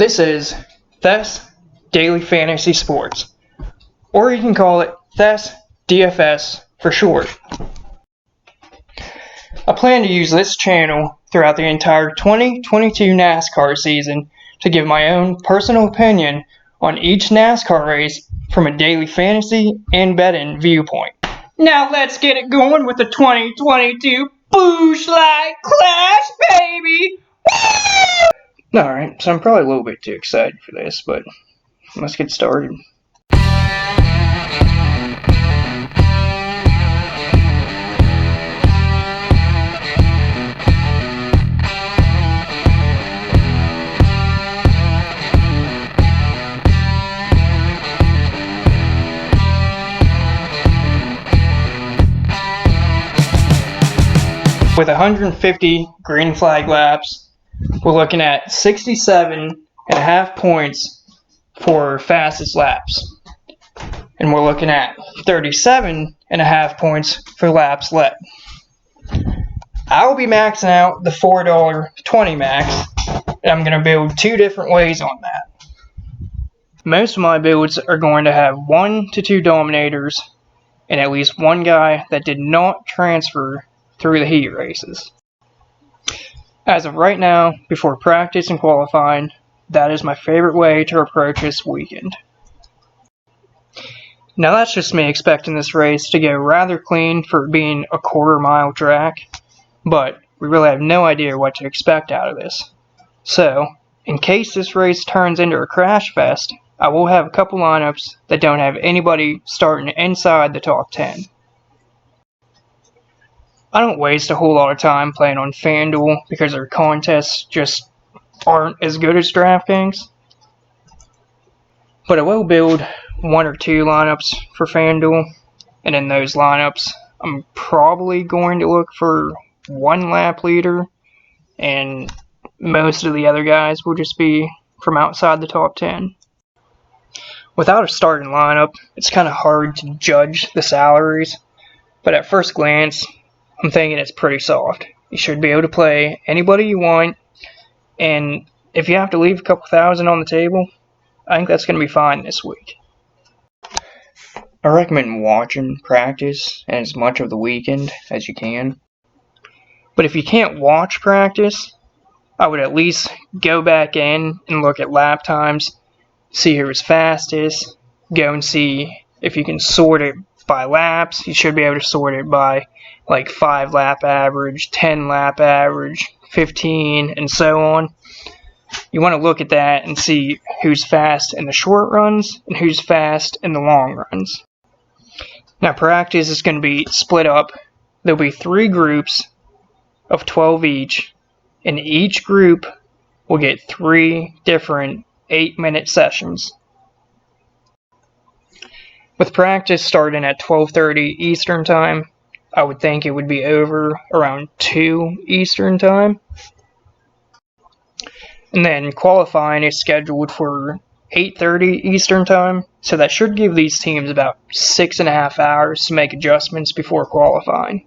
This is Theiss Daily Fantasy Sports, or you can call it Theiss DFS for short. I plan to use this channel throughout the entire 2022 NASCAR season to give my own personal opinion on each NASCAR race from a daily fantasy and betting viewpoint. Now let's get it going with the 2022 Busch Light Clash, baby! Woo! Alright, so I'm probably a little bit too excited for this, but let's get started. With 150 green flag laps, we're looking at 67.5 points for fastest laps. And we're looking at 37.5 points for laps led. I'll be maxing out the $4.20 max, and I'm going to build two different ways on that. Most of my builds are going to have 1 to 2 dominators and at least one guy that did not transfer through the heat races. As of right now, before practice and qualifying, that is my favorite way to approach this weekend. Now that's just me expecting this race to go rather clean for being a quarter-mile track, but we really have no idea what to expect out of this. So, in case this race turns into a crash fest, I will have a couple lineups that don't have anybody starting inside the top 10. I don't waste a whole lot of time playing on FanDuel because their contests just aren't as good as DraftKings. But I will build 1 or 2 lineups for FanDuel, and in those lineups, I'm probably going to look for one lap leader, and most of the other guys will just be from outside the top 10. Without a starting lineup, it's kind of hard to judge the salaries, but at first glance, I'm thinking it's pretty soft. You should be able to play anybody you want, and if you have to leave a couple thousand on the table, I think that's going to be fine this week. I recommend watching practice and as much of the weekend as you can. But if you can't watch practice, I would at least go back in and look at lap times, see who is fastest, go and see if you can sort it by laps. You should be able to sort it by like 5 lap average, 10 lap average, 15, and so on. You want to look at that and see who's fast in the short runs and who's fast in the long runs. Now practice is going to be split up. There'll be 3 groups of 12 each, and each group will get 3 different 8-minute sessions. With practice starting at 12:30 Eastern Time, I would think it would be over around 2 Eastern Time. And then qualifying is scheduled for 8:30 Eastern Time, so that should give these teams about 6.5 hours to make adjustments before qualifying.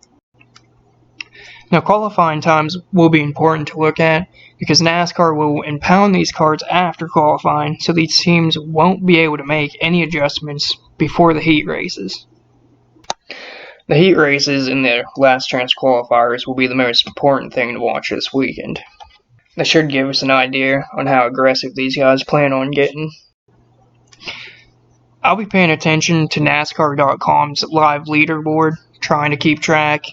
Now qualifying times will be important to look at because NASCAR will impound these cards after qualifying, so these teams won't be able to make any adjustments before the heat races. The heat races and the last chance qualifiers will be the most important thing to watch this weekend. They should give us an idea on how aggressive these guys plan on getting. I'll be paying attention to NASCAR.com's live leaderboard, trying to keep track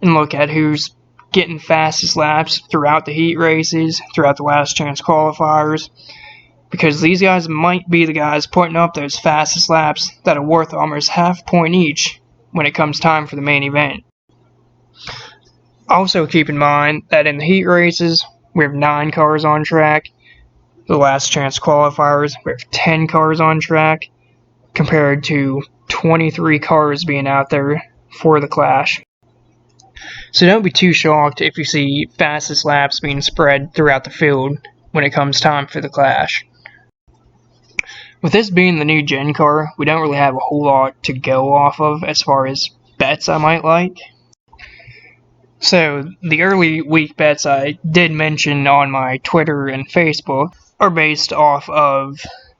and look at who's getting fastest laps throughout the heat races, throughout the last chance qualifiers, because these guys might be the guys putting up those fastest laps that are worth almost half point each when it comes time for the main event. Also keep in mind that in the heat races, we have 9 cars on track. The last chance qualifiers, we have 10 cars on track, compared to 23 cars being out there for the Clash. So don't be too shocked if you see fastest laps being spread throughout the field when it comes time for the Clash. With this being the new gen car, we don't really have a whole lot to go off of as far as bets I might like. So the early week bets I did mention on my Twitter and Facebook. are based off of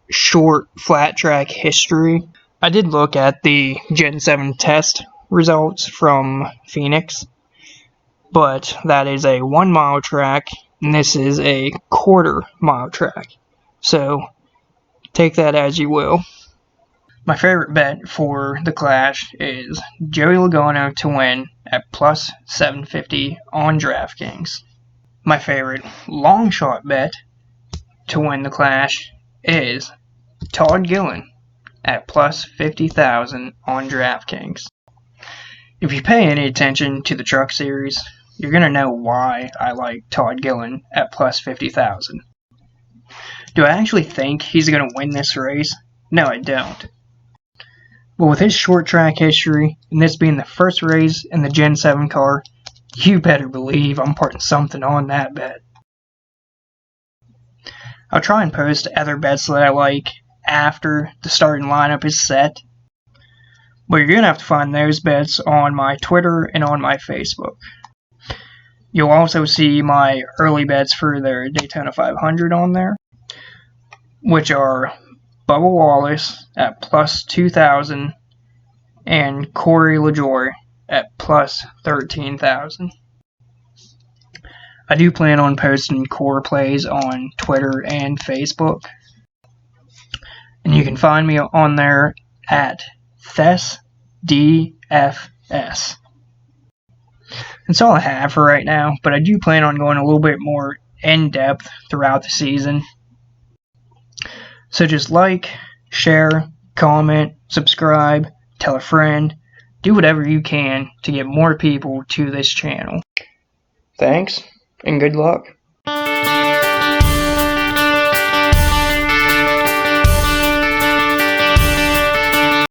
short flat track history. I did look at the Gen 7 test results from Phoenix, but that is a 1 mile track, and this is a quarter-mile track. So, take that as you will. My favorite bet for the Clash is Joey Logano to win at plus 750 on DraftKings. My favorite long shot bet to win the Clash is Todd Gillen at plus 50,000 on DraftKings. If you pay any attention to the Truck Series, you're going to know why I like Todd Gillen at plus 50,000. Do I actually think he's going to win this race? No, I don't. But with his short track history, and this being the first race in the Gen 7 car, you better believe I'm putting something on that bet. I'll try and post other bets that I like after the starting lineup is set, but you're going to have to find those bets on my Twitter and on my Facebook. You'll also see my early bets for their Daytona 500 on there, which are Bubba Wallace at plus 2,000 and Corey LaJoie at plus 13,000. I do plan on posting core plays on Twitter and Facebook, and you can find me on there at Theiss DFS. That's all I have for right now, but I do plan on going a little bit more in-depth throughout the season. So just like, share, comment, subscribe, tell a friend, do whatever you can to get more people to this channel. Thanks, and good luck.